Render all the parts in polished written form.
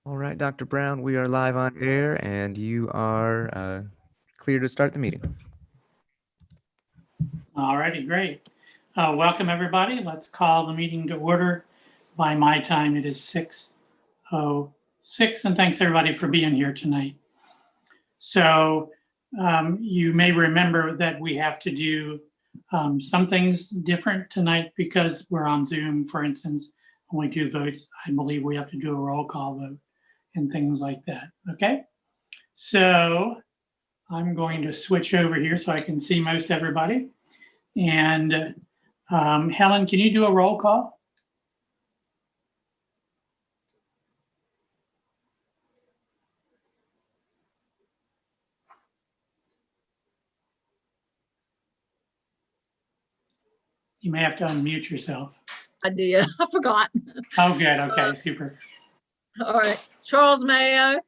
All right, Dr. Brown, we are live on air and you are clear to start the meeting. All righty, great. Welcome, everybody. Let's call the meeting to order. By my time, it is 6:06, and thanks everybody for being here tonight. So you may remember that we have to do some things different tonight because we're on Zoom, for instance. Only 2 votes. I believe we have to do a roll call vote and things like that. Okay, so I'm going to switch over here so I can see most everybody. And Helen, can you do a roll call? You may have to unmute yourself. I did. I forgot. Oh, good. Okay, super. All right. Charles Mayo.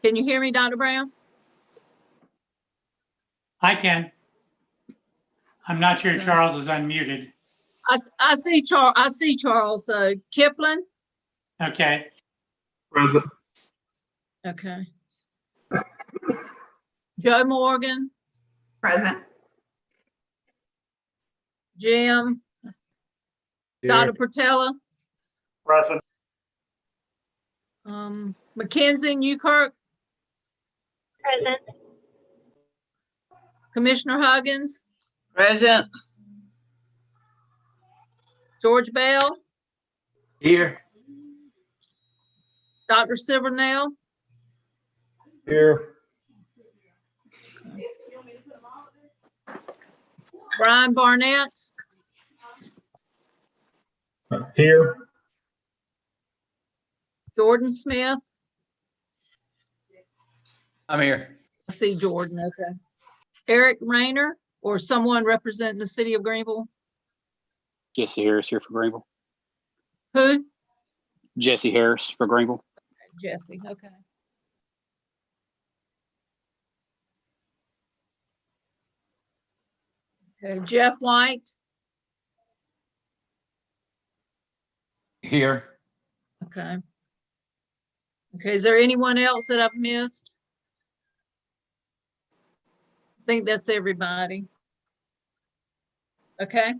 Can you hear me, Dr. Brown? I can. I'm not sure Charles is unmuted. I see Charles. I see Charles. Kipling. Okay. Present. Okay. Joe Morgan. Present. Jim. Here. Dr. Portella. Present. Mackenzie Newkirk. Present. Commissioner Huggins. Present. George Bell. Here. Dr. Silvernell. Here. Brian Barnett. Here. Jordan Smith. I'm here. I see Jordan. Okay. Eric Rayner, or someone representing the city of Greenville. Jesse Harris here for Greenville. Who? Jesse Harris for Greenville. Jesse. Okay. Okay. Jeff White. Here. Okay. Okay. Is there anyone else that I've missed? I think that's everybody. Okay.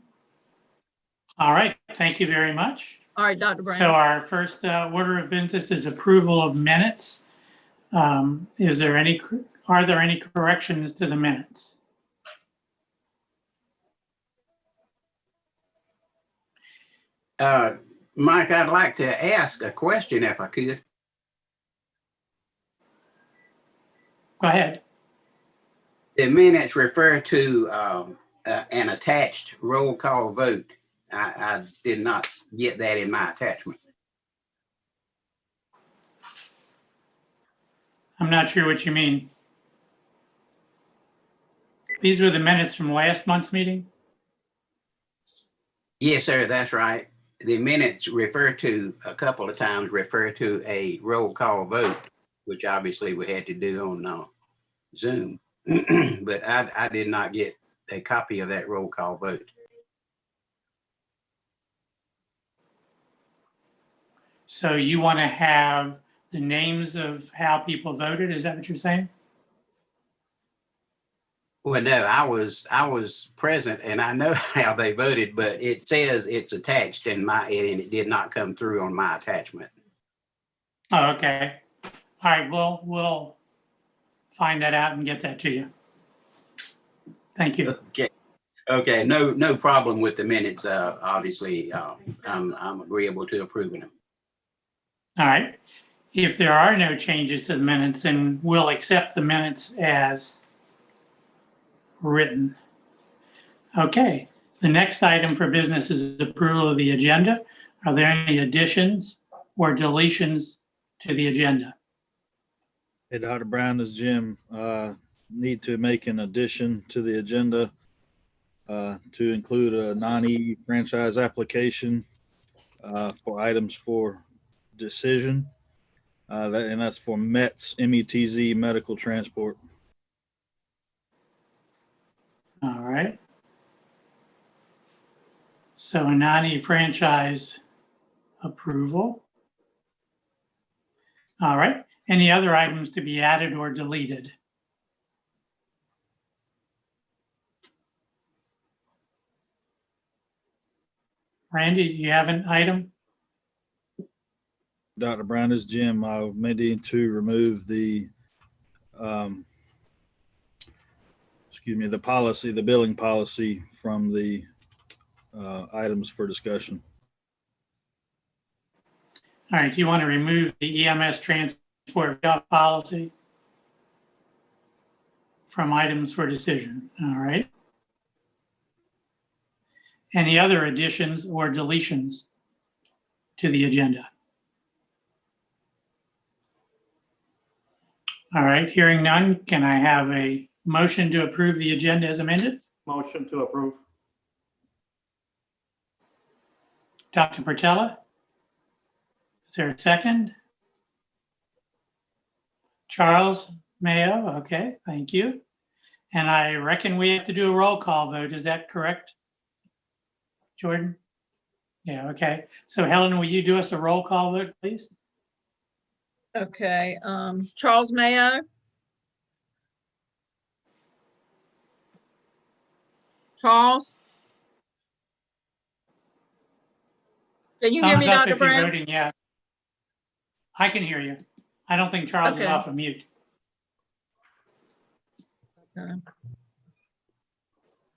All right. Thank you very much. All right, Dr. Brown. So our first order of business is approval of minutes. Are there any corrections to the minutes? Mike, I'd like to ask a question if I could. Go ahead. The minutes refer to an attached roll call vote. I did not get that in my attachment. I'm not sure what you mean. These were the minutes from last month's meeting? Yes, sir, that's right. The minutes refer to, a couple of times, refer to a roll call vote, which obviously we had to do on Zoom. But I did not get a copy of that roll call vote. So you want to have the names of how people voted? Is that what you're saying? Well, no, I was present and I know how they voted, but it says it's attached in my, and it did not come through on my attachment. Oh, okay. All right, we'll find that out and get that to you. Thank you. Okay, no problem with the minutes. Obviously, I'm agreeable to approving them. All right. If there are no changes to the minutes, then we'll accept the minutes as written. Okay. The next item for business is approval of the agenda. Are there any additions or deletions to the agenda? Hey, Dr. Brown, this is Jim. Need to make an addition to the agenda to include a non-E franchise application for items for decision. And that's for METZ, METZ Medical Transport. All right. So a non-franchise approval. All right. Any other items to be added or deleted? Randy, do you have an item? Dr. Brown, this is Jim. I may need to remove the, the policy, the billing policy from the items for discussion. All right, do you want to remove the EMS transport policy from items for decision? All right. Any other additions or deletions to the agenda? All right, hearing none, can I have a motion to approve the agenda as amended? Motion to approve. Dr. Portella? Is there a second? Charles Mayo, okay, thank you. And I reckon we have to do a roll call vote, is that correct? Jordan? Yeah, okay. So Helen, will you do us a roll call vote, please? Okay, Charles Mayo. Charles? Can you hear me, Thumbs up Dr. if you're Brown? voting yes. I can hear you. I don't think Charles is Okay. off of mute. Okay.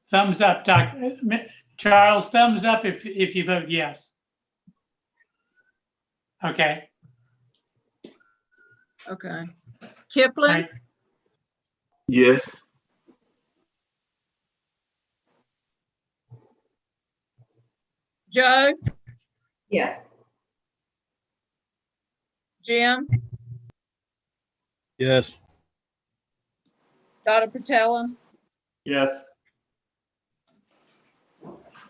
Thumbs up, Charles, thumbs up if you vote yes. Okay. Okay. All Kipling, right. Yes. Joe, Yes. Jim, Yes. Dr. Patella, Yes.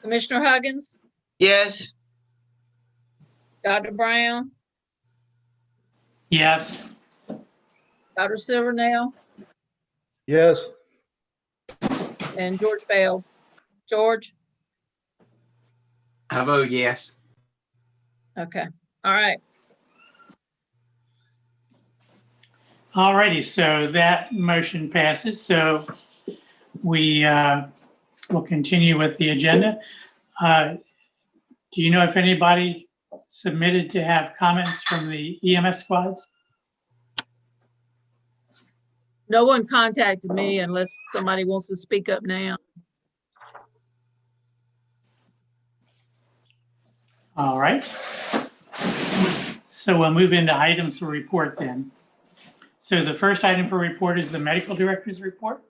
Commissioner Huggins, Yes. Dr. Brown, Yes. Dr. Silvernail, Yes. and George Bell. George? I vote yes. Okay, all right. All righty, so that motion passes. So we will continue with the agenda. Do you know if anybody submitted to have comments from the EMS squads? No one contacted me unless somebody wants to speak up now. All right. So we'll move into items for report then. So the first item for report is the medical director's report.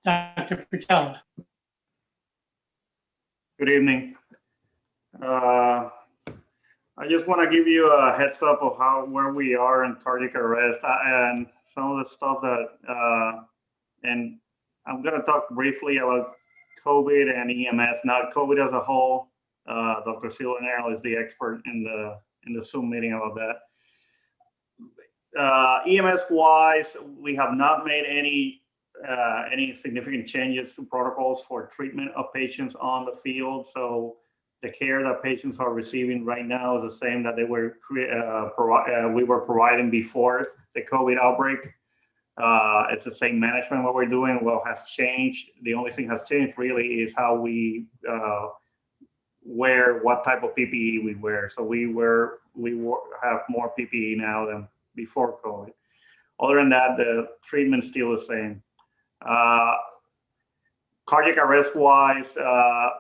Dr. Patella. Good evening. I just want to give you a heads up of where we are in cardiac arrest and some of the stuff that, and I'm going to talk briefly about COVID and EMS, not COVID as a whole. Dr. Silvernail is the expert in the Zoom meeting about that. EMS wise, we have not made any significant changes to protocols for treatment of patients on the field. So the care that patients are receiving right now is the same that we were providing before the COVID outbreak. It's the same management what we're doing. What has changed, the only thing has changed really is how we wear, what type of PPE we wear. So we have more PPE now than before COVID. Other than that, the treatment's still the same. Cardiac arrest wise,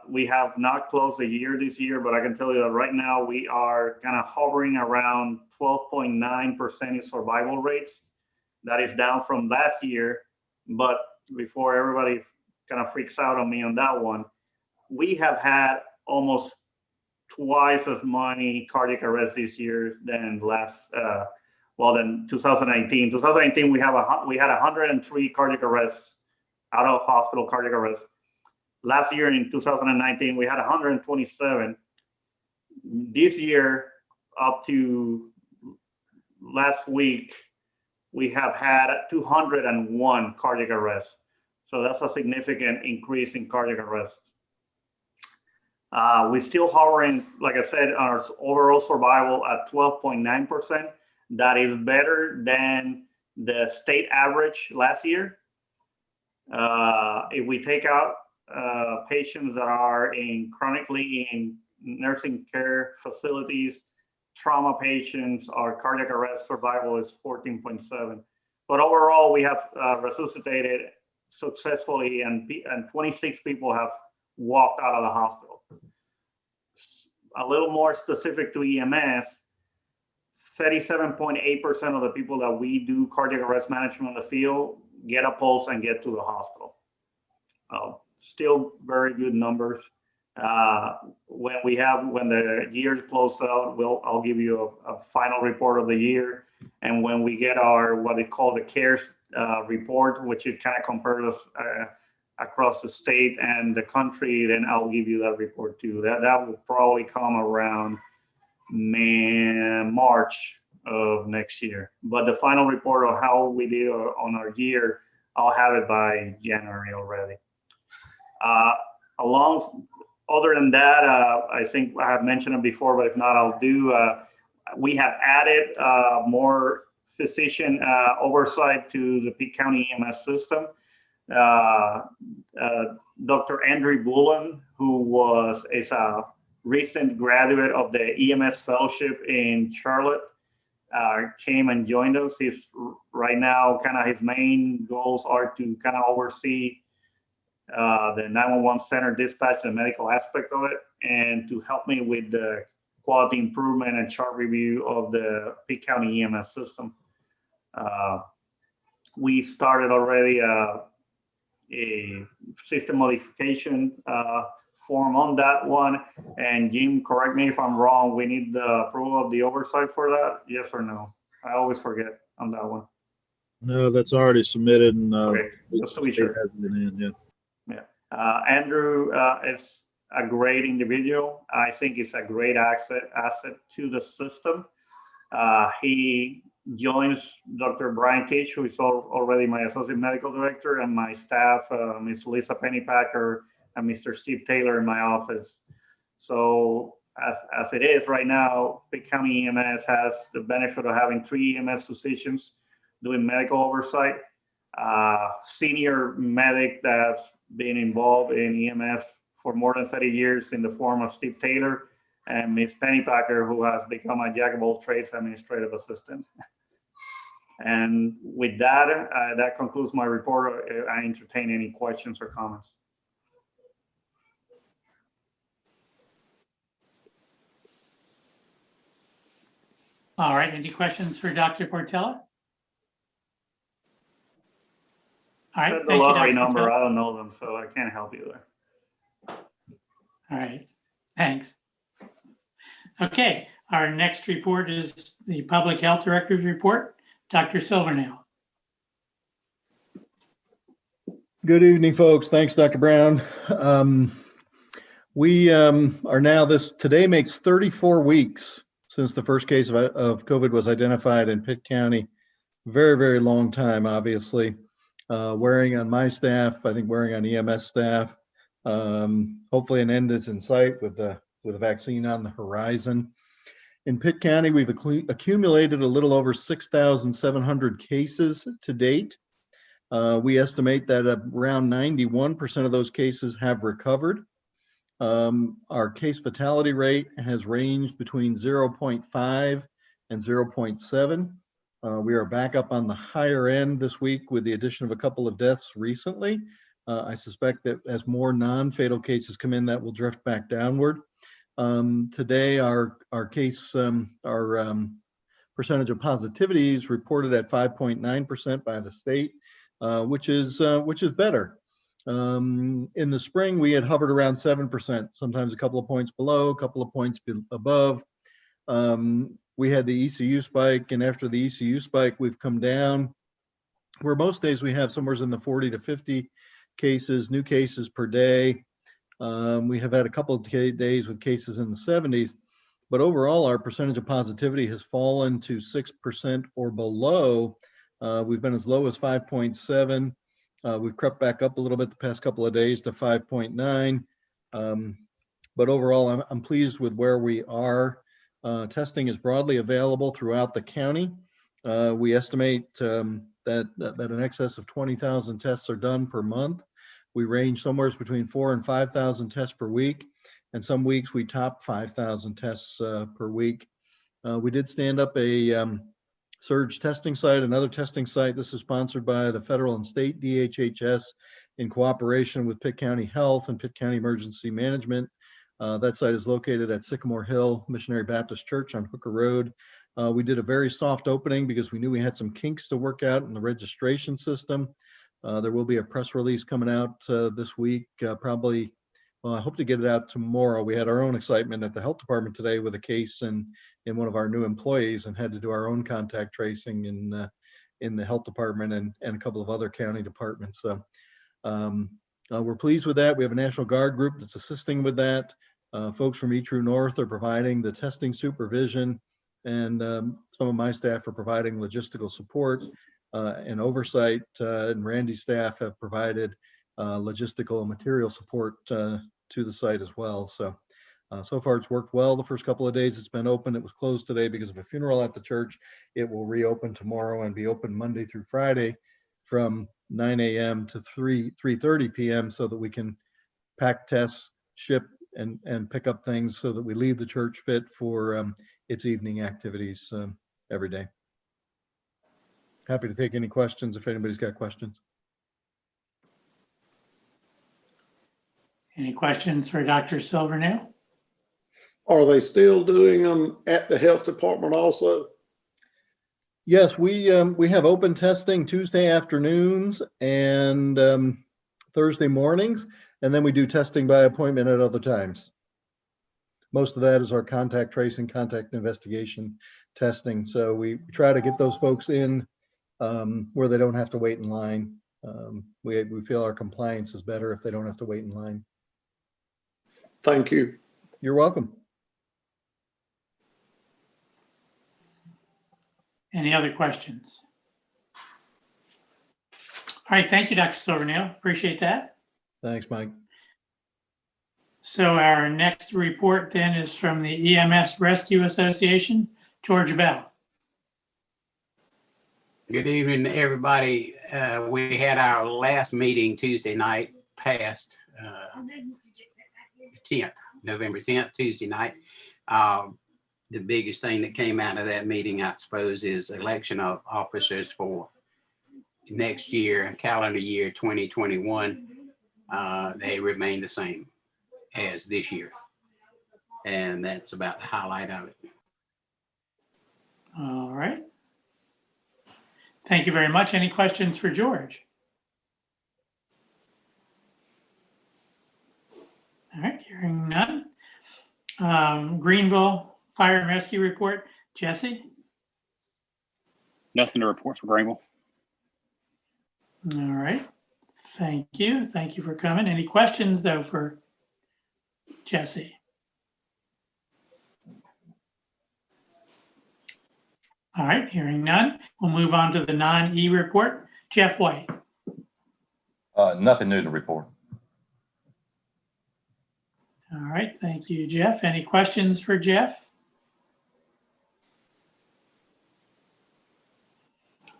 we have not closed the year this year, but I can tell you that right now we are kind of hovering around 12.9% in survival rates. That is down from last year, but before everybody kind of freaks out on me on that one, we have had almost twice as many cardiac arrests this year than than 2019. 2019, we had 103 cardiac arrests, out of hospital cardiac arrests. Last year in 2019, we had 127. This year, up to last week, we have had 201 cardiac arrests. So that's a significant increase in cardiac arrests. We're still hovering, like I said, our overall survival at 12.9%. That is better than the state average last year. If we take out patients that are chronically in nursing care facilities, trauma patients, our cardiac arrest survival is 14.7. But overall, we have resuscitated successfully, and 26 people have walked out of the hospital. A little more specific to EMS, 37.8% of the people that we do cardiac arrest management in the field get a pulse and get to the hospital. Still very good numbers. When the year's closed out, I'll give you a final report of the year. And when we get our, what they call the CARES report, which it kind of compares us across the state and the country, then I'll give you that report too. That will probably come around March of next year. But the final report of how we did on our year, I'll have it by January already. Other than that, I think I have mentioned it before, but if not, I'll do. We have added more physician oversight to the Pitt County EMS system. Dr. Andrew Bullen, who is a recent graduate of the EMS fellowship in Charlotte, came and joined us. He's right now his main goals are to kind of oversee the 911 center dispatch, the medical aspect of it, and to help me with the quality improvement and chart review of the Pitt County EMS system. We started already a system modification form on that one. And Jim, correct me if I'm wrong, we need the approval of the oversight for that? Yes or no? I always forget on that one. No, that's already submitted, and Okay, just to be sure. it hasn't been in, yeah. Andrew is a great individual. I think he's a great asset to the system. He joins Dr. Brian Kitch, who is already my associate medical director, and my staff, Ms. Lisa Pennypacker and Mr. Steve Taylor in my office. So as it is right now, Pitt County EMS has the benefit of having 3 EMS physicians doing medical oversight. Senior medic that's been involved in EMS for more than 30 years in the form of Steve Taylor, and Ms. Pennypacker, who has become a jack of all trades administrative assistant. And with that, that concludes my report. I entertain any questions or comments. All right, any questions for Dr. Portella? All right, That's the lottery number. I don't know them, so I can't help you there. All right, thanks. Okay, our next report is the Public Health Director's report. Dr. Silvernail. Good evening, folks. Thanks, Dr. Brown. We are now, today makes 34 weeks since the first case of COVID was identified in Pitt County. Very, very long time, obviously. Wearing on my staff, I think wearing on EMS staff. Hopefully an end is in sight with the vaccine on the horizon. In Pitt County, we've accumulated a little over 6,700 cases to date. We estimate that around 91% of those cases have recovered. Our case fatality rate has ranged between 0.5 and 0.7. We are back up on the higher end this week with the addition of a couple of deaths recently. I suspect that as more non-fatal cases come in, that will drift back downward. Today, our percentage of positivity is reported at 5.9% by the state, which is better. In the spring, we had hovered around 7%, sometimes a couple of points below, a couple of points above. We had the ECU spike, and after the ECU spike, we've come down, where most days we have somewhere in the 40 to 50 cases, new cases per day. We have had a couple of days with cases in the 70s, but overall our percentage of positivity has fallen to 6% or below. We've been as low as 5.7. We've crept back up a little bit the past couple of days to 5.9. but overall, I'm pleased with where we are. Testing is broadly available throughout the county. We estimate that in excess of 20,000 tests are done per month. We range somewhere between 4,000 and 5,000 tests per week, and some weeks we top 5,000 tests per week. We did stand up a surge testing site, another testing site. This is sponsored by the federal and state DHHS in cooperation with Pitt County Health and Pitt County Emergency Management. That site is located at Sycamore Hill Missionary Baptist Church on Hooker Road. We did a very soft opening because we knew we had some kinks to work out in the registration system. There will be a press release coming out this week, probably. Well, I hope to get it out tomorrow. We had our own excitement at the health department today with a case in one of our new employees, and had to do our own contact tracing in the health department and a couple of other county departments. So we're pleased with that. We have a National Guard group that's assisting with that. Folks from eTrue North are providing the testing supervision, and some of my staff are providing logistical support and oversight, and Randy's staff have provided logistical and material support to the site as well. So so far it's worked well. The first couple of days it's been open. It was closed today because of a funeral at the church. It will reopen tomorrow and be open Monday through Friday from 9 a.m. to 3:30 p.m. so that we can pack tests, ship, and pick up things so that we leave the church fit for its evening activities every day. Happy to take any questions if anybody's got questions. Any questions for Dr. Silvernail? Are they still doing them at the health department also? Yes, we have open testing Tuesday afternoons and Thursday mornings, and then we do testing by appointment at other times. Most of that is our contact tracing, contact investigation testing. So we try to get those folks in where they don't have to wait in line. We feel our compliance is better if they don't have to wait in line. Thank you. You're welcome. Any other questions? All right, thank you, Dr. Silvernail. Appreciate that. Thanks, Mike. So our next report then is from the EMS Rescue Association, George Bell. Good evening, everybody. We had our last meeting Tuesday night, past 10th, November 10th, Tuesday night. The biggest thing that came out of that meeting, I suppose, is election of officers for next year, calendar year 2021. They remain the same as this year. And that's about the highlight of it. All right. Thank you very much. Any questions for George? All right, hearing none. Greenville Fire and Rescue Report, Jesse? Nothing to report for Greenville. All right, thank you. Thank you for coming. Any questions though for Jesse? All right, hearing none. We'll move on to the non-E report. Jeff White. Nothing new to report. All right, thank you, Jeff. Any questions for Jeff?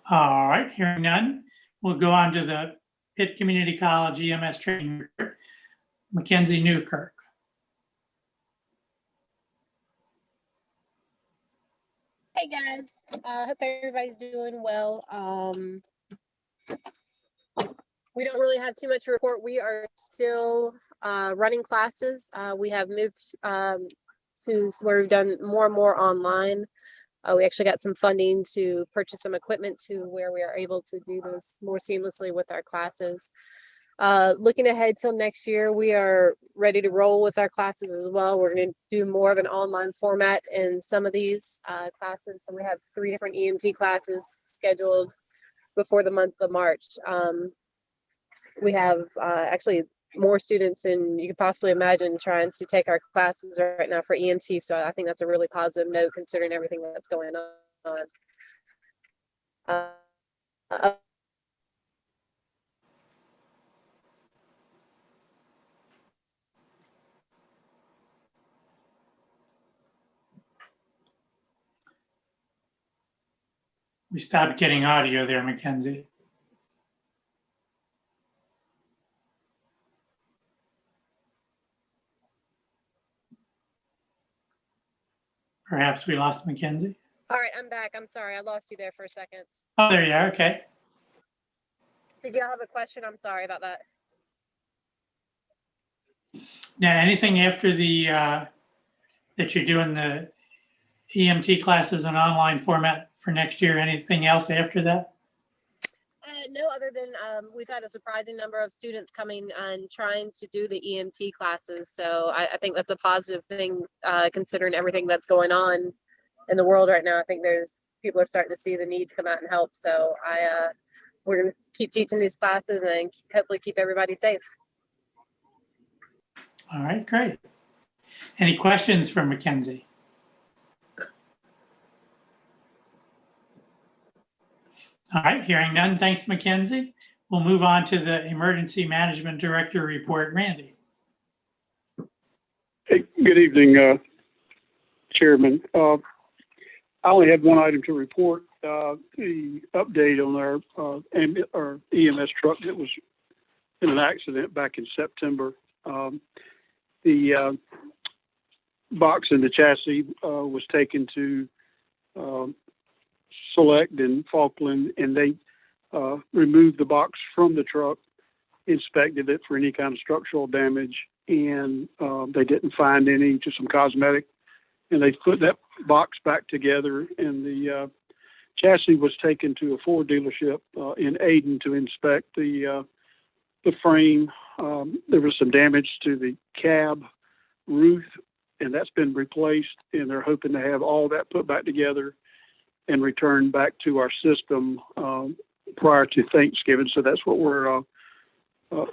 All right, hearing none. We'll go on to the Pitt Community College EMS training report. Mackenzie Newkirk. Hey guys, hope everybody's doing well. We don't really have too much to report. We are still running classes. We have moved to where we've done more and more online. We actually got some funding to purchase some equipment to where we are able to do this more seamlessly with our classes. Looking ahead till next year, we are ready to roll with our classes as well. We're going to do more of an online format in some of these classes. So we have 3 different EMT classes scheduled before the month of March. We have actually more students than you could possibly imagine trying to take our classes right now for EMT. So I think that's a really positive note considering everything that's going on. We stopped getting audio there, Mackenzie. Perhaps we lost Mackenzie. All right, I'm back. I'm sorry, I lost you there for a second. Oh, there you are. Okay. Did y'all have a question? I'm sorry about that. Now, anything after the that you're doing the EMT classes in online format for next year? Anything else after that? No, other than we've had a surprising number of students coming and trying to do the EMT classes. So I think that's a positive thing, considering everything that's going on in the world right now. I think people are starting to see the need to come out and help. So we're going to keep teaching these classes and hopefully keep everybody safe. All right, great. Any questions for Mackenzie? All right, hearing none, thanks, Mackenzie. We'll move on to the Emergency Management Director report. Randy. Hey, good evening, Chairman. I only had one item to report, the update on our EMS truck that was in an accident back in September. The box and the chassis was taken to Select and Falkland, and they removed the box from the truck, inspected it for any kind of structural damage, and they didn't find any, just some cosmetic, and they put that box back together, and the chassis was taken to a Ford dealership in Ayden to inspect the frame. There was some damage to the cab roof, and that's been replaced, and they're hoping to have all that put back together and return back to our system prior to Thanksgiving. So that's what we're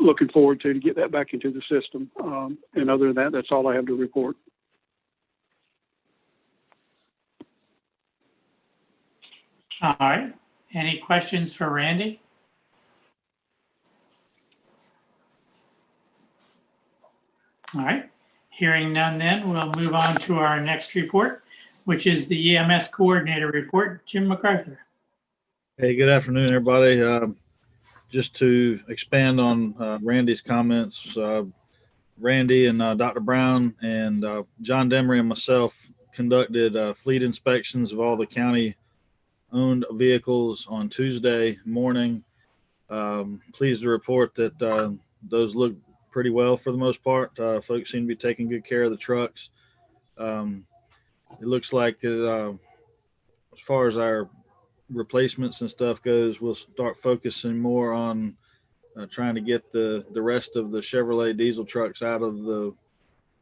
looking forward to get that back into the system. And other than that, that's all I have to report. All right. Any questions for Randy? All right. Hearing none, then we'll move on to our next report, which is the EMS Coordinator report. Jim MacArthur. Hey, good afternoon, everybody. Just to expand on Randy's comments, Randy and Dr. Brown and John Demery and myself conducted fleet inspections of all the county-owned vehicles on Tuesday morning. Pleased to report that those look pretty well for the most part. Folks seem to be taking good care of the trucks. It looks like as far as our replacements and stuff goes, we'll start focusing more on trying to get the rest of the Chevrolet diesel trucks out of the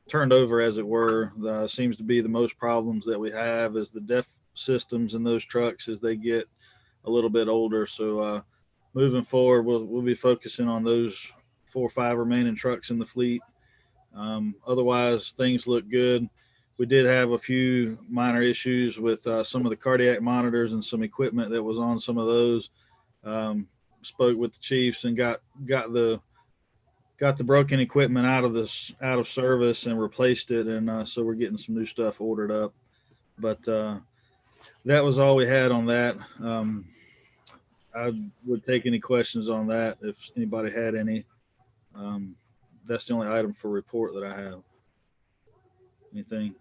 turned over, as it were. Seems to be the most problems that we have is the DEF systems in those trucks as they get a little bit older. So moving forward, we'll be focusing on those 4 or 5 remaining trucks in the fleet. Otherwise, things look good. We did have a few minor issues with some of the cardiac monitors and some equipment that was on some of those. Spoke with the chiefs and got the broken equipment out of service and replaced it, and so we're getting some new stuff ordered up. But that was all we had on that. I would take any questions on that if anybody had any. That's the only item for report that I have. Anything?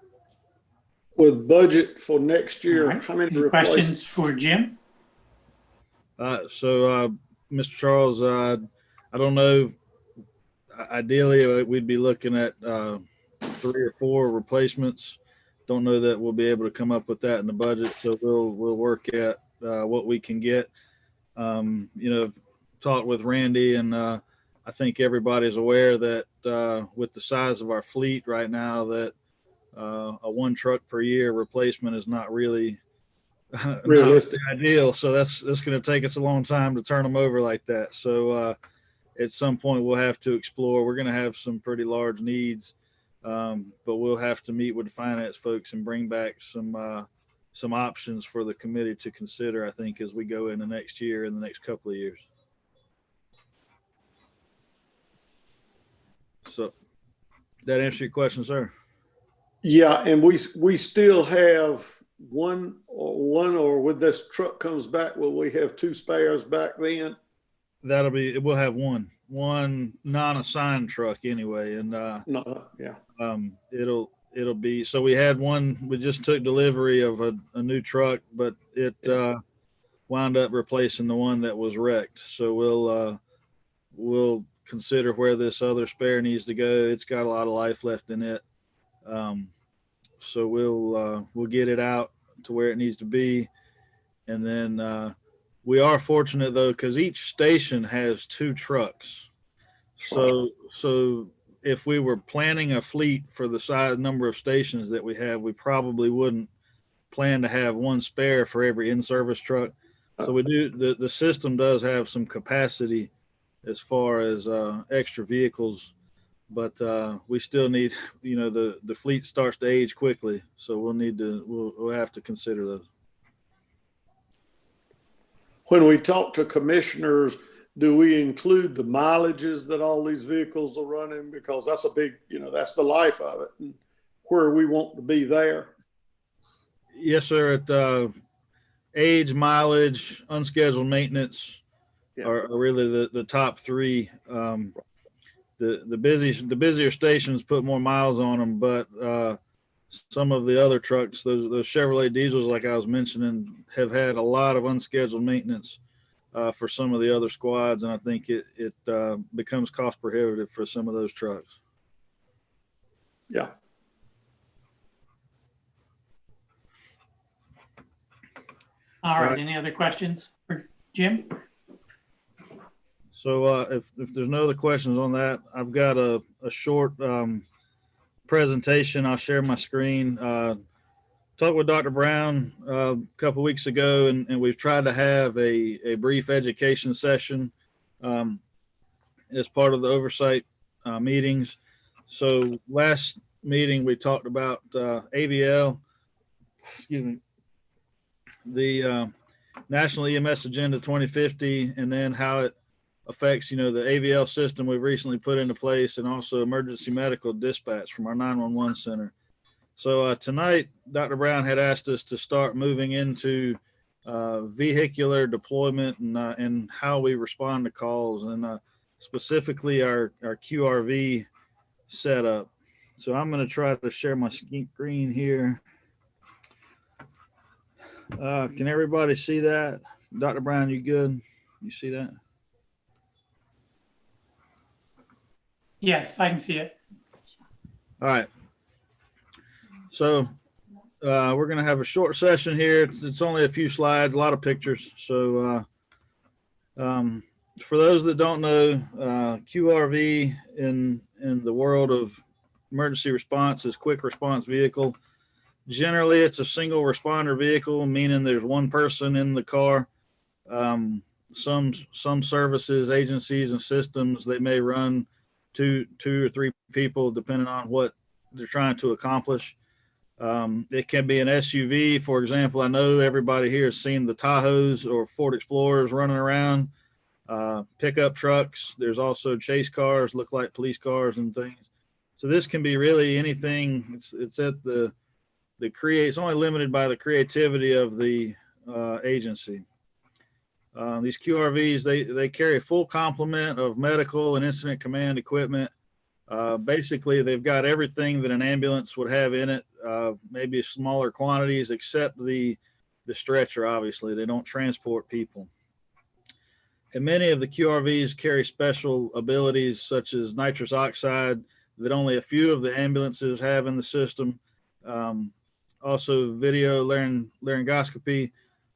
With budget for next year, Right. how many Any questions for Jim? So, Mr. Charles, I don't know. Ideally, we'd be looking at 3 or 4 replacements. Don't know that we'll be able to come up with that in the budget, so we'll work at what we can get. Talked with Randy, and I think everybody's aware that with the size of our fleet right now, that a 1 truck per year replacement is not really realistic, ideal. So that's going to take us a long time to turn them over like that. So at some point we'll have to explore. We're going to have some pretty large needs, but we'll have to meet with the finance folks and bring back some options for the committee to consider, I think, as we go into next year and the next couple of years. So that answer your question, sir? Yeah, and we still have one or when this truck comes back, will we have two spares back then? We'll have one non-assigned truck anyway. And, No, yeah. it'll be, so we had one, we just took delivery of a new truck, but it, wound up replacing the one that was wrecked. So we'll consider where this other spare needs to go. It's got a lot of life left in it. So we'll get it out to where it needs to be. And then we are fortunate though, because each station has two trucks. So if we were planning a fleet for the size number of stations that we have, we probably wouldn't plan to have one spare for every in-service truck. So we do, the system does have some capacity as far as extra vehicles, but we still need, the fleet starts to age quickly. So we'll have to consider those. When we talk to commissioners, do we include the mileages that all these vehicles are running? Because that's a big, that's the life of it, and where we want to be there. Yes, sir. At age, mileage, unscheduled maintenance are really the top three. The busier stations put more miles on them, but some of the other trucks, those Chevrolet diesels, like I was mentioning, have had a lot of unscheduled maintenance for some of the other squads, and I think it becomes cost prohibitive for some of those trucks. Yeah. All right. Any other questions for Jim? So if there's no other questions on that, I've got a short presentation. I'll share my screen. Talked with Dr. Brown a couple weeks ago, and we've tried to have a brief education session as part of the oversight meetings. So last meeting, we talked about AVL, the National EMS Agenda 2050, and then how it affects, the AVL system we've recently put into place, and also emergency medical dispatch from our 911 center. So tonight, Dr. Brown had asked us to start moving into vehicular deployment and how we respond to calls, and specifically our QRV setup. So I'm going to try to share my screen here. Can everybody see that? Dr. Brown, you good? You see that? Yes, I can see it. All right. So we're going to have a short session here. It's only a few slides, a lot of pictures. So for those that don't know, QRV in the world of emergency response is Quick Response Vehicle. Generally, it's a single responder vehicle, meaning there's one person in the car. Some services, agencies, and systems, they may run two or three people, depending on what they're trying to accomplish. It can be an SUV. For example, I know everybody here has seen the Tahoes or Ford Explorers running around, pickup trucks. There's also chase cars, look like police cars and things. So this can be really anything. It's at it's only limited by the creativity of the agency. These QRVs, they carry a full complement of medical and incident command equipment. Basically, they've got everything that an ambulance would have in it, maybe smaller quantities, except the stretcher. Obviously, they don't transport people. And many of the QRVs carry special abilities, such as nitrous oxide, that only a few of the ambulances have in the system. Also, video laryngoscopy.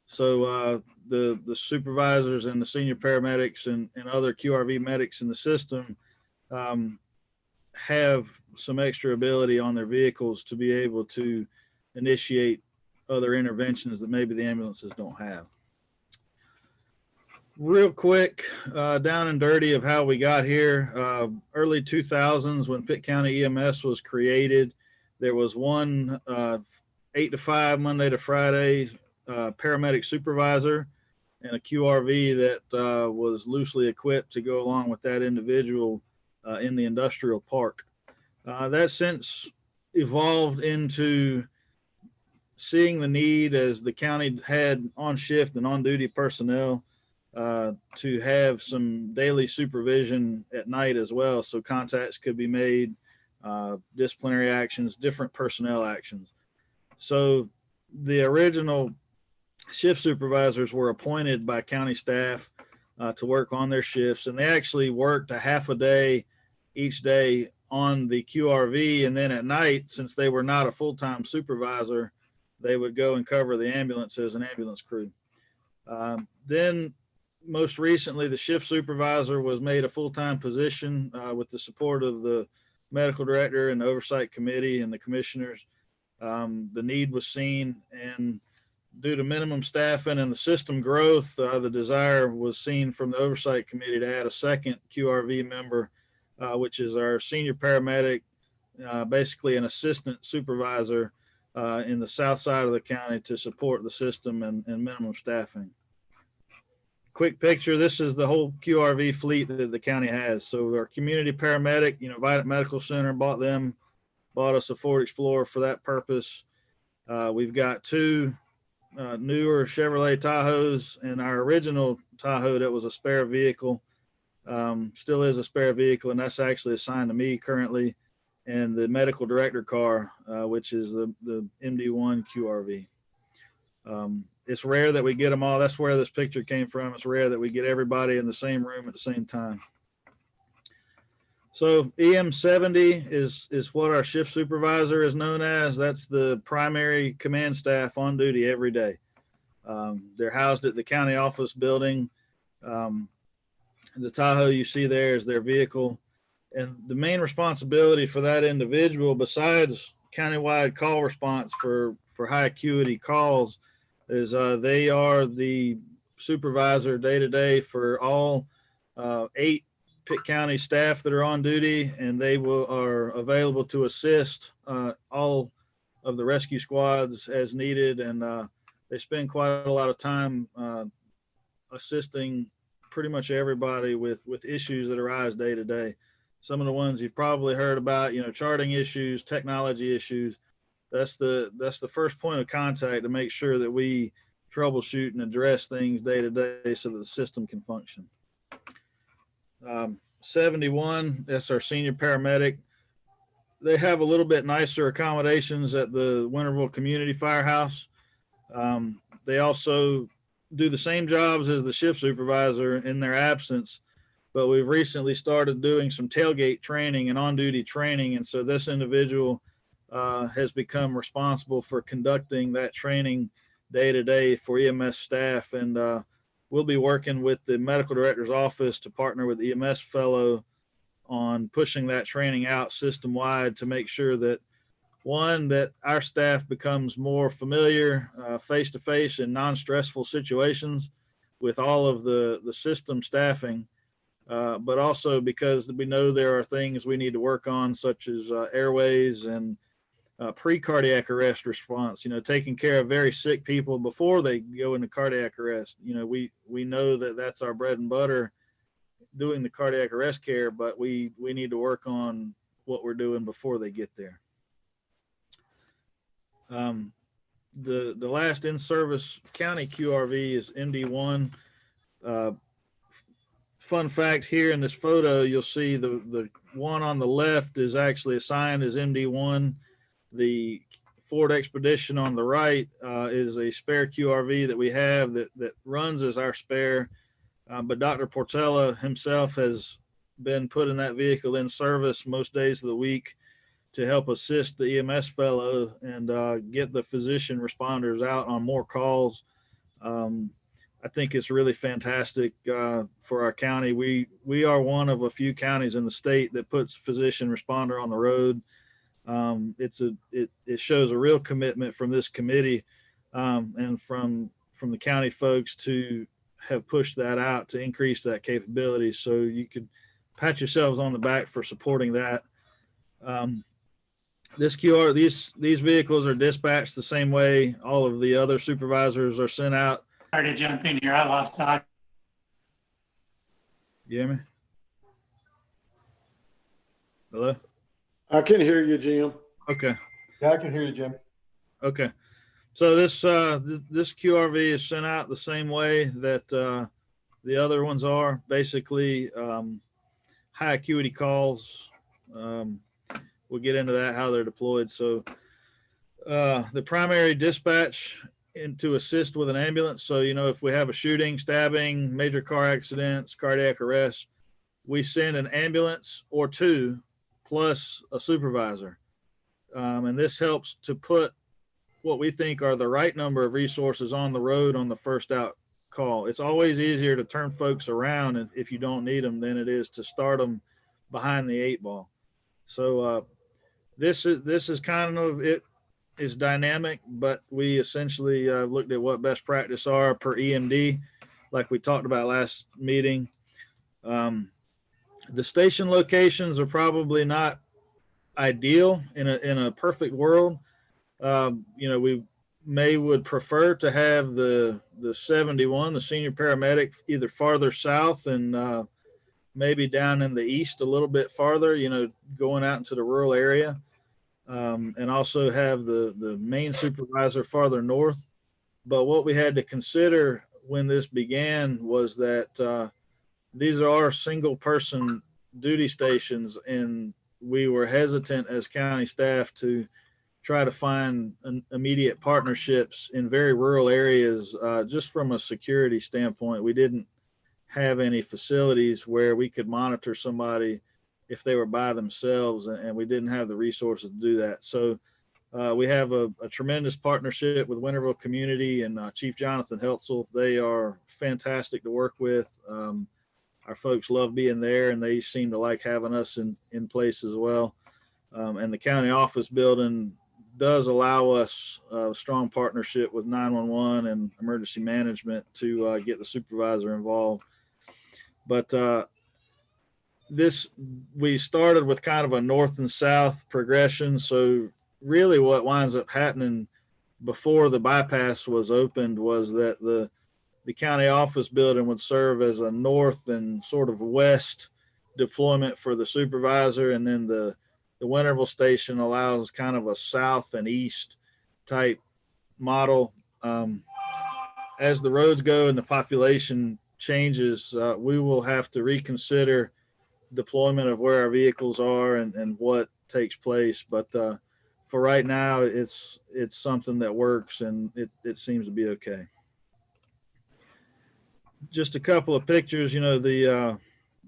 So the supervisors and the senior paramedics and other QRV medics in the system have some extra ability on their vehicles to be able to initiate other interventions that maybe the ambulances don't have. Real quick, down and dirty of how we got here. Early 2000s, when Pitt County EMS was created, there was one 8 to 5, Monday to Friday, paramedic supervisor and a QRV that was loosely equipped to go along with that individual in the industrial park. That since evolved into seeing the need as the county had on shift and on duty personnel to have some daily supervision at night as well. So contacts could be made, disciplinary actions, different personnel actions. So the original shift supervisors were appointed by county staff to work on their shifts, and they actually worked a half a day each day on the QRV. And then at night, since they were not a full-time supervisor, they would go and cover the ambulance as an ambulance crew. Then most recently, the shift supervisor was made a full-time position with the support of the medical director and the oversight committee and the commissioners. The need was seen, and due to minimum staffing and the system growth, the desire was seen from the oversight committee to add a second QRV member, which is our senior paramedic, basically an assistant supervisor in the south side of the county to support the system and minimum staffing. Quick picture, this is the whole QRV fleet that the county has. So our community paramedic, Vidant Medical Center bought us a Ford Explorer for that purpose. We've got two newer Chevrolet Tahoes, and our original Tahoe that was a spare vehicle still is a spare vehicle, and that's actually assigned to me currently, and the medical director car, which is the MD1 QRV. It's rare that we get them all. That's where this picture came from. It's rare that we get everybody in the same room at the same time. So EM 70 is what our shift supervisor is known as. That's the primary command staff on duty every day. They're housed at the county office building. The Tahoe you see there is their vehicle. And the main responsibility for that individual, besides countywide call response for high acuity calls, is they are the supervisor day to day for all 8 Pitt County staff that are on duty, and they are available to assist all of the rescue squads as needed. And they spend quite a lot of time assisting pretty much everybody with issues that arise day to day. Some of the ones you've probably heard about, charting issues, technology issues. That's the first point of contact to make sure that we troubleshoot and address things day to day so that the system can function. 71, that's our senior paramedic. They have a little bit nicer accommodations at the Winterville Community Firehouse. They also do the same jobs as the shift supervisor in their absence, but we've recently started doing some tailgate training and on-duty training, and so this individual has become responsible for conducting that training day to day for EMS staff. And we'll be working with the medical director's office to partner with the EMS fellow on pushing that training out system-wide to make sure that, one, that our staff becomes more familiar face-to-face in non-stressful situations with all of the system staffing, but also because we know there are things we need to work on, such as airways and pre-cardiac arrest response, taking care of very sick people before they go into cardiac arrest. We know that that's our bread and butter, doing the cardiac arrest care, but we need to work on what we're doing before they get there. The last in-service county QRV is MD1. Fun fact, here in this photo, you'll see the one on the left is actually assigned as MD1. The Ford Expedition on the right is a spare QRV that we have that runs as our spare. But Dr. Portella himself has been put in that vehicle in service most days of the week to help assist the EMS fellow and get the physician responders out on more calls. I think it's really fantastic for our county. We are one of a few counties in the state that puts physician responder on the road. It shows a real commitment from this committee and from the county folks to have pushed that out to increase that capability. So you could pat yourselves on the back for supporting that. These vehicles are dispatched the same way all of the other supervisors are sent out. Sorry to jump in here. I lost audio. You hear me? Hello? I can hear you, Jim. Okay. Yeah, I can hear you, Jim. Okay. So this QRV is sent out the same way that the other ones are. Basically, high acuity calls. We'll get into that, how they're deployed. So the primary dispatch to assist with an ambulance. So, you know, if we have a shooting, stabbing, major car accidents, cardiac arrest, we send an ambulance or two plus a supervisor. And this helps to put what we think are the right number of resources on the road on the first out call. It's always easier to turn folks around if you don't need them than it is to start them behind the 8 ball. So this is kind of, it is dynamic, but we essentially looked at what best practice are per EMD, like we talked about last meeting. The station locations are probably not ideal in a perfect world. You know, we would prefer to have the 71, the senior paramedic, either farther south and maybe down in the east a little bit farther, you know, going out into the rural area, and also have the main supervisor farther north. But what we had to consider when this began was that these are our single person duty stations, and we were hesitant as county staff to try to find immediate partnerships in very rural areas. Just from a security standpoint, we didn't have any facilities where we could monitor somebody if they were by themselves, and we didn't have the resources to do that. So we have a tremendous partnership with Winterville Community and Chief Jonathan Heltzel. They are fantastic to work with. Our folks love being there, and they seem to like having us in place as well. And the county office building does allow us a strong partnership with 911 and emergency management to get the supervisor involved. But we started with kind of a north and south progression. So really what winds up happening before the bypass was opened was that the county office building would serve as a north and sort of west deployment for the supervisor. And then the Winterville station allows kind of a south and east type model. As the roads go and the population changes, we will have to reconsider deployment of where our vehicles are and what takes place. But for right now, it's something that works, and it seems to be okay. Just a couple of pictures. You know, the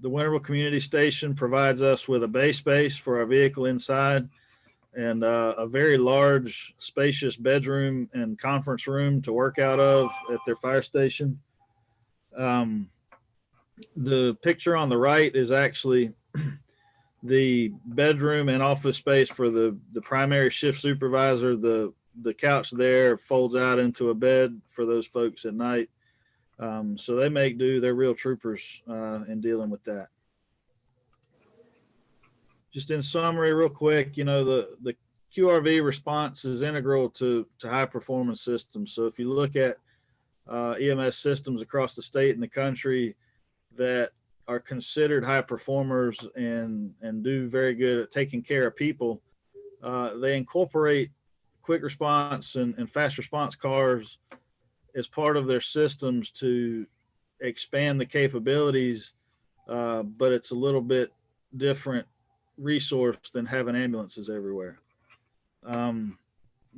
Winterville Community Station provides us with a bay space for our vehicle inside, and a very large, spacious bedroom and conference room to work out of at their fire station. The picture on the right is actually the bedroom and office space for the primary shift supervisor. The couch there folds out into a bed for those folks at night. So they make do. They're real troopers in dealing with that. Just in summary, real quick, you know, the QRV response is integral to high performance systems. So if you look at EMS systems across the state and the country that are considered high performers and do very good at taking care of people, they incorporate quick response and fast response cars as part of their systems to expand the capabilities, but it's a little bit different resource than having ambulances everywhere.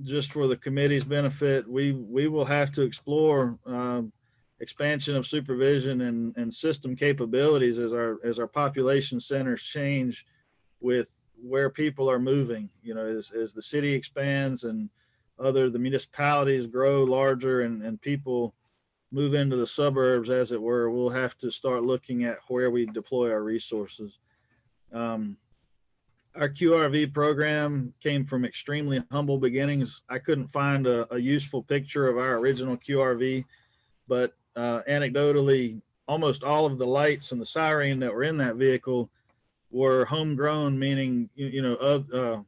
Just for the committee's benefit, we will have to explore expansion of supervision and system capabilities as our population centers change with where people are moving. You know, as the city expands and the municipalities grow larger and people move into the suburbs, as it were, we'll have to start looking at where we deploy our resources. Our QRV program came from extremely humble beginnings. I couldn't find a useful picture of our original QRV, but anecdotally, almost all of the lights and the siren that were in that vehicle were homegrown, meaning,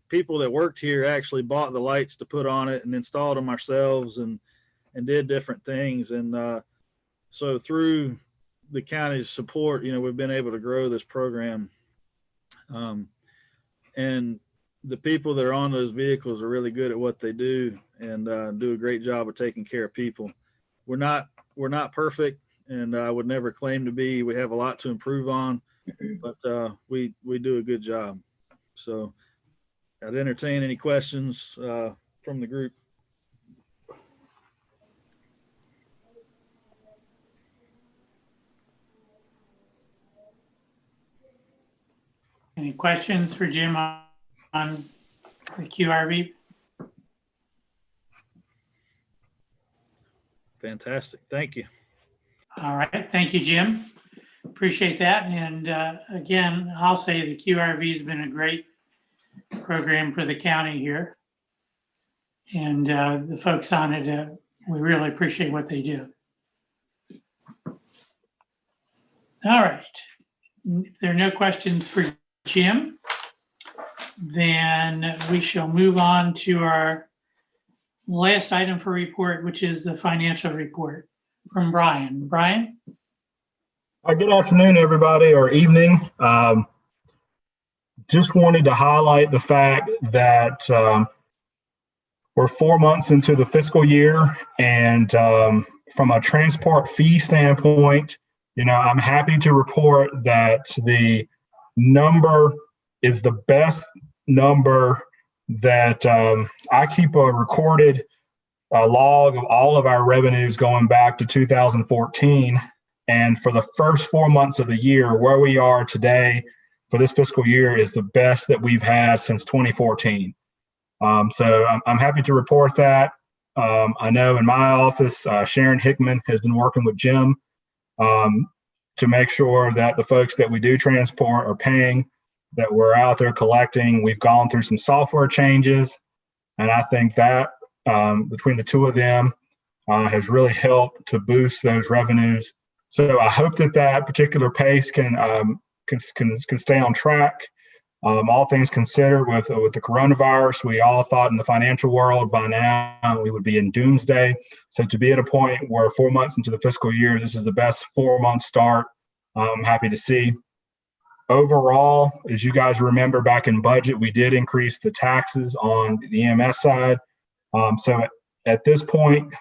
people that worked here actually bought the lights to put on it and installed them ourselves and did different things. And so through the county's support, we've been able to grow this program. And the people that are on those vehicles are really good at what they do and do a great job of taking care of people. We're not perfect, and I would never claim to be. We have a lot to improve on, but we do a good job. So I'd entertain any questions from the group. Any questions for Jim on the QRV? Fantastic. Thank you. All right. Thank you, Jim. Appreciate that. And again, I'll say the QRV has been a great program for the county here. And the folks on it, we really appreciate what they do. All right. If there are no questions for Jim, then we shall move on to our last item for report, which is the financial report from Brian. Brian? Good afternoon, everybody, or evening. Just wanted to highlight the fact that we're 4 months into the fiscal year, and from a transport fee standpoint, I'm happy to report that the number is the best number that I keep a recorded log of all of our revenues going back to 2014. And for the first 4 months of the year, where we are today for this fiscal year is the best that we've had since 2014. So I'm happy to report that. I know in my office, Sharon Hickman has been working with Jim to make sure that the folks that we do transport are paying, that we're out there collecting. We've gone through some software changes, and I think that between the two of them has really helped to boost those revenues. So I hope that that particular pace can stay on track. All things considered, with the coronavirus, we all thought in the financial world by now we would be in doomsday. So to be at a point where 4 months into the fiscal year, this is the best 4 month start, I'm happy to see. Overall, as you guys remember back in budget, we did increase the taxes on the EMS side. So at this point,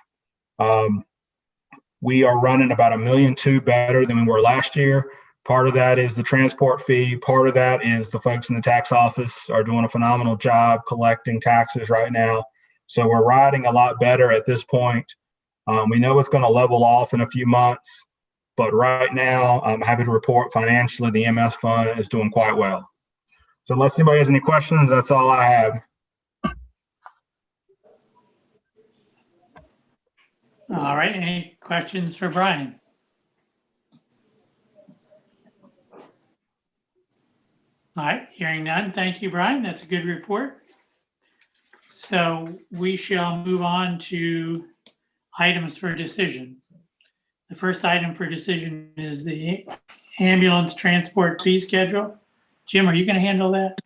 we are running about $1.2 million better than we were last year. Part of that is the transport fee. Part of that is the folks in the tax office are doing a phenomenal job collecting taxes right now. So we're riding a lot better at this point. We know it's going to level off in a few months, but right now I'm happy to report financially the EMS fund is doing quite well. So unless anybody has any questions, that's all I have. All right. Any questions for Brian? All right. Hearing none. Thank you, Brian. That's a good report. So we shall move on to items for decision. The first item for decision is the ambulance transport fee schedule. Jim, are you going to handle that?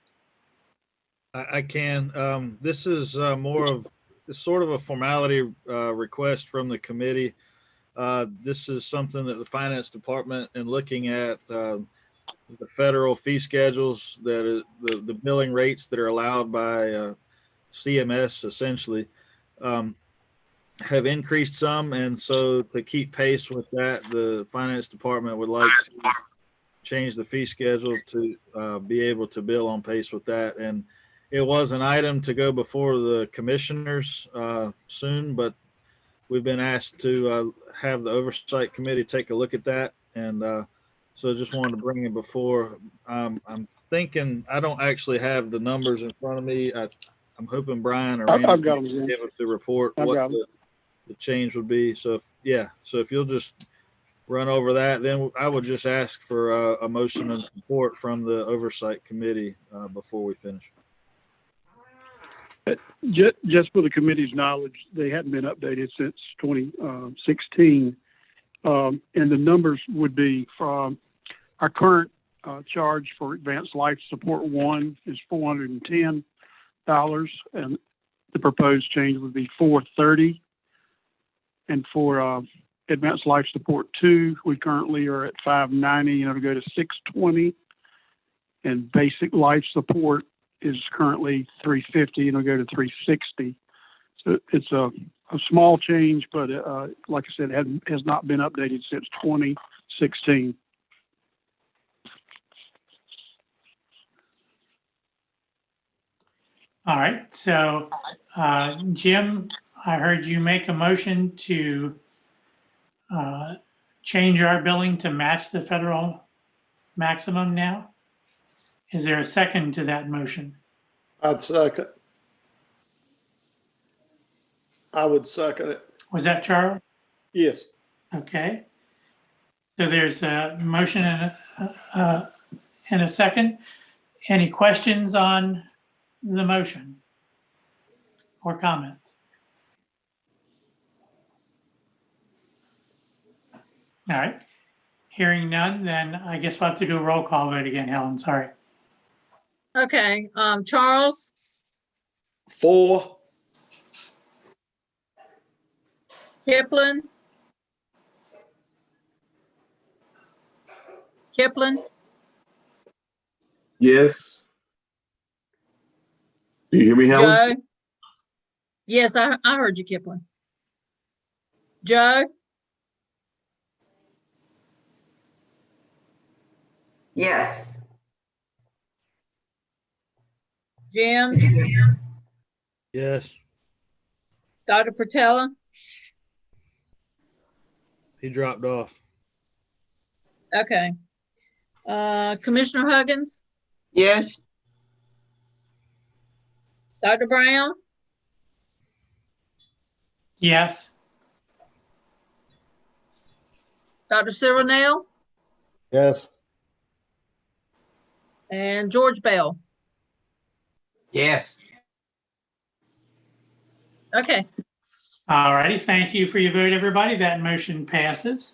I can. This is more of it's sort of a formality request from the committee. This is something that the finance department, in looking at the federal fee schedules, that is, the billing rates that are allowed by CMS essentially have increased some. And so to keep pace with that, the finance department would like to change the fee schedule to be able to bill on pace with that. And it was an item to go before the commissioners soon, but we've been asked to have the Oversight Committee take a look at that. And so just wanted to bring it before. I'm thinking, I don't actually have the numbers in front of me. I'm hoping Brian or Randy will be able to report what the change would be. So if you'll just run over that, then I would just ask for a motion and support from the Oversight Committee before we finish. Just for the committee's knowledge, they hadn't been updated since 2016. And the numbers would be from our current charge for advanced life support 1 is $410, and the proposed change would be $430. And for advanced life support 2, we currently are at $590, to go to $620. And basic life support is currently 350 and it'll go to 360. So it's a small change, but like I said, it has not been updated since 2016. All right, so Jim, I heard you make a motion to change our billing to match the federal maximum now. Is there a second to that motion? I'd second. I would second it. Was that Charles? Yes. Okay. So there's a motion and a second. Any questions on the motion or comments? All right. Hearing none, then I guess we'll have to do a roll call vote again, Helen. Sorry. Okay, Charles, 4. Kipling. Yes. Do you hear me, Helen? Joe. Yes, I heard you, Kipling. Joe, Yes. Jim, Yes, Dr. Portella, he dropped off. okay. Commissioner Huggins, Yes. Dr. Brown, Yes. Dr. Silvernail, Yes. and George Bell. Yes. Okay, All righty. Thank you for your vote, everybody. That motion passes.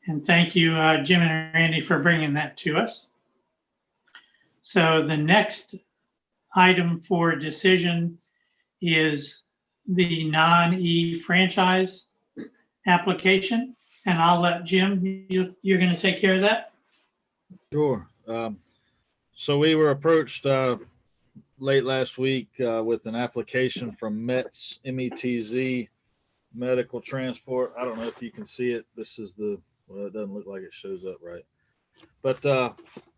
And thank you, Jim and Randy, for bringing that to us. So the next item for decision is the non-E franchise application. And I'll let Jim, you're going to take care of that? Sure. So we were approached late last week with an application from METZ, METZ Medical Transport. I don't know if you can see it. This is well, it doesn't look like it shows up right. But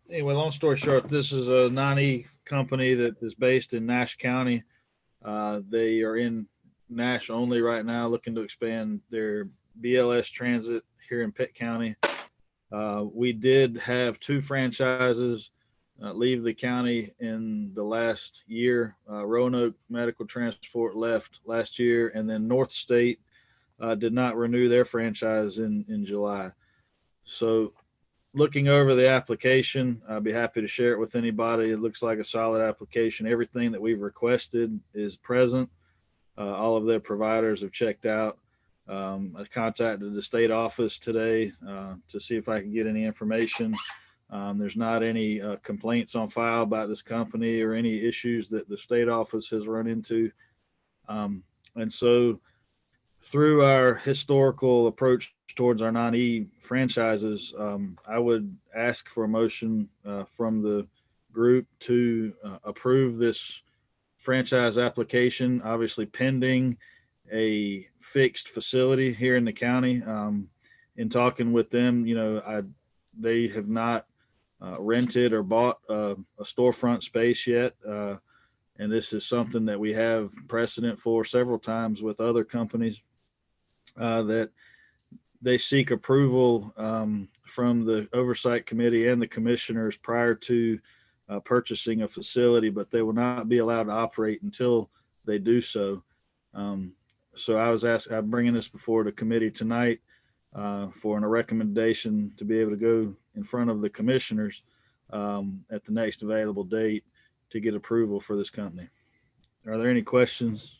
anyway, long story short, this is a non-E company that is based in Nash County. They are in Nash only right now, looking to expand their BLS transit here in Pitt County. We did have 2 franchises leave the county in the last year. Roanoke Medical Transport left last year, and then North State did not renew their franchise in July. So looking over the application, I'd be happy to share it with anybody. It looks like a solid application. Everything that we've requested is present. All of their providers have checked out. I contacted the state office today to see if I can get any information. There's not any complaints on file about this company or any issues that the state office has run into. And so through our historical approach towards our non-E franchises, I would ask for a motion from the group to approve this franchise application, obviously pending a fixed facility here in the county. In talking with them, they have not rented or bought a storefront space yet. And this is something that we have precedent for several times with other companies, that they seek approval from the Oversight Committee and the commissioners prior to purchasing a facility, but they will not be allowed to operate until they do so. So I'm bringing this before the committee tonight for a recommendation to be able to go in front of the commissioners at the next available date to get approval for this company. Are there any questions?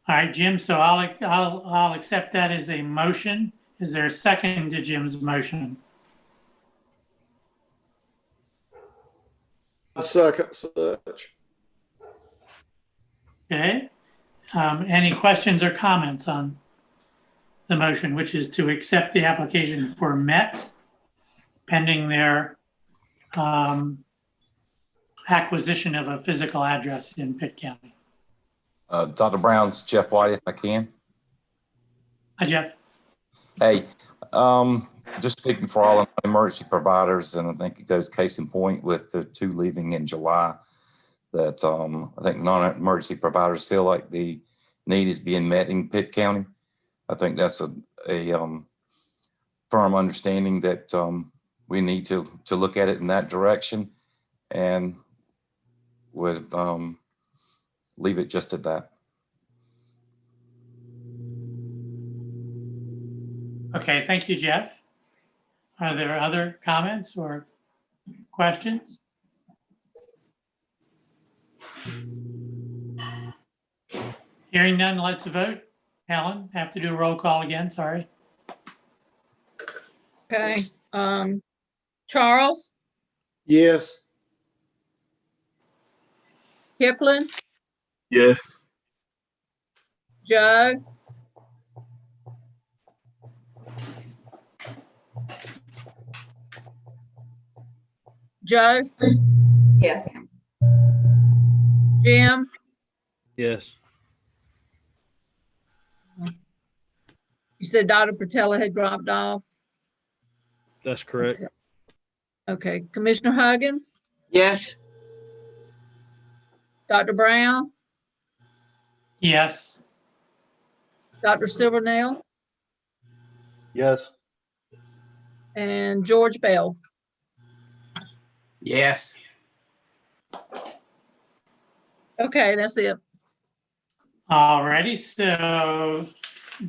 All right, Jim, so I'll accept that as a motion. Is there a second to Jim's motion? I second such. Okay. Any questions or comments on the motion, which is to accept the application for METZ pending their acquisition of a physical address in Pitt County. Dr. Brown's Jeff White, if I can. Hi, Jeff. Hey, just speaking for all emergency providers, and I think it goes case in point with the 2 leaving in July, that I think non-emergency providers feel like the need is being met in Pitt County. I think that's a firm understanding that we need to look at it in that direction, and would leave it just at that. Okay, thank you, Jeff. Are there other comments or questions? Hearing none, let's vote. Helen, have to do a roll call again, sorry. Okay, Charles, Yes. Kipling, Yes. Joe, Joe, Yes. Jim, Yes. you said Dr. Patella had dropped off. That's correct. Okay, Commissioner Huggins, Yes. Dr. Brown, Yes. Dr. Silvernail, Yes. and George Bell. Yes. Okay, that's it. Alrighty, so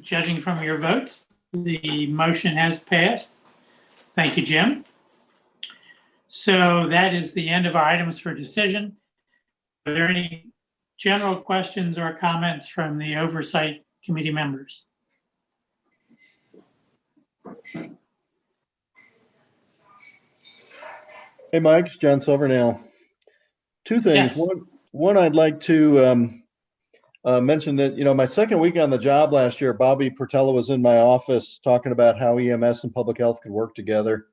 judging from your votes, the motion has passed. Thank you, Jim. So that is the end of our items for decision. Are there any general questions or comments from the Oversight Committee members? Hey, Mike, it's John Silvernail. 2 things. Yes. One, I'd like to mention that, my second week on the job last year, Bobby Portella was in my office talking about how EMS and public health could work together.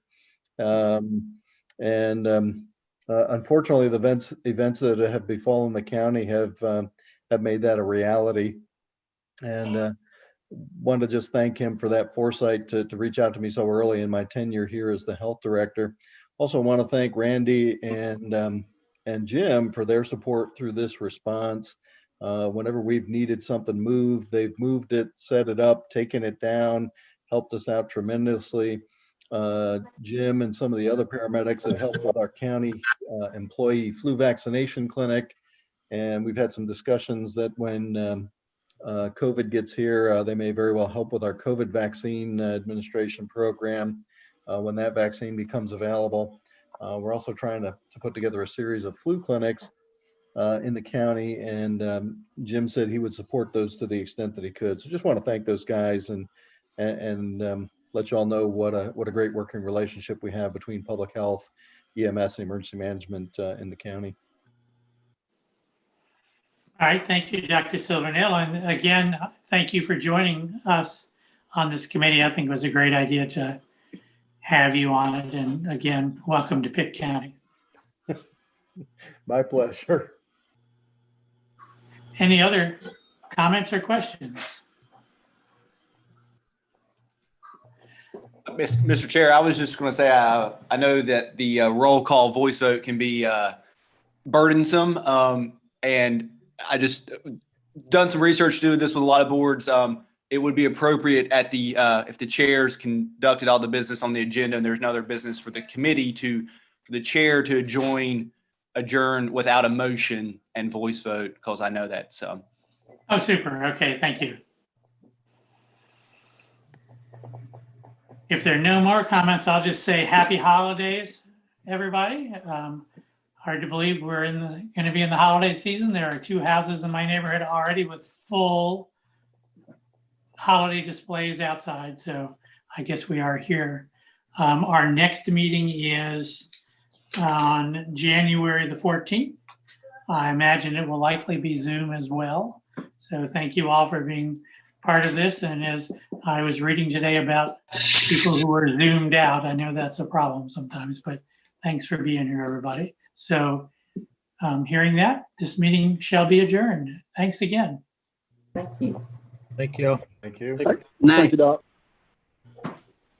Unfortunately, the events that have befallen the county have made that a reality. And wanted to just thank him for that foresight to reach out to me so early in my tenure here as the health director. Also want to thank Randy and Jim for their support through this response. Whenever we've needed something moved, they've moved it, set it up, taken it down, helped us out tremendously. Jim and some of the other paramedics have helped with our county employee flu vaccination clinic. And we've had some discussions that when COVID gets here, they may very well help with our COVID vaccine administration program when that vaccine becomes available. We're also trying to put together a series of flu clinics in the county, and Jim said he would support those to the extent that he could. So just want to thank those guys and let you all know what a great working relationship we have between public health, EMS, and emergency management in the county. All right, thank you, Dr. Silvernail. And again, thank you for joining us on this committee. I think it was a great idea to have you on it. And again, welcome to Pitt County. My pleasure. Any other comments or questions? Mr. Chair, I was just going to say, I know that the roll call voice vote can be burdensome. And I just done some research doing this with a lot of boards. It would be appropriate at the if the chairs conducted all the business on the agenda and there's no other business for the committee for the chair to adjourn without a motion and voice vote, because I know that's Oh, super. Okay, thank you. If there are no more comments, I'll just say happy holidays, everybody. Hard to believe we're going to be in the holiday season. There are 2 houses in my neighborhood already with full holiday displays outside. So I guess we are here. Our next meeting is on January the 14th. I imagine it will likely be Zoom as well. So thank you all for being part of this. And as I was reading today about people who are Zoomed out, I know that's a problem sometimes, but thanks for being here, everybody. So Hearing that, this meeting shall be adjourned. Thanks again. Thank you. Thank you. Thank you, Doc.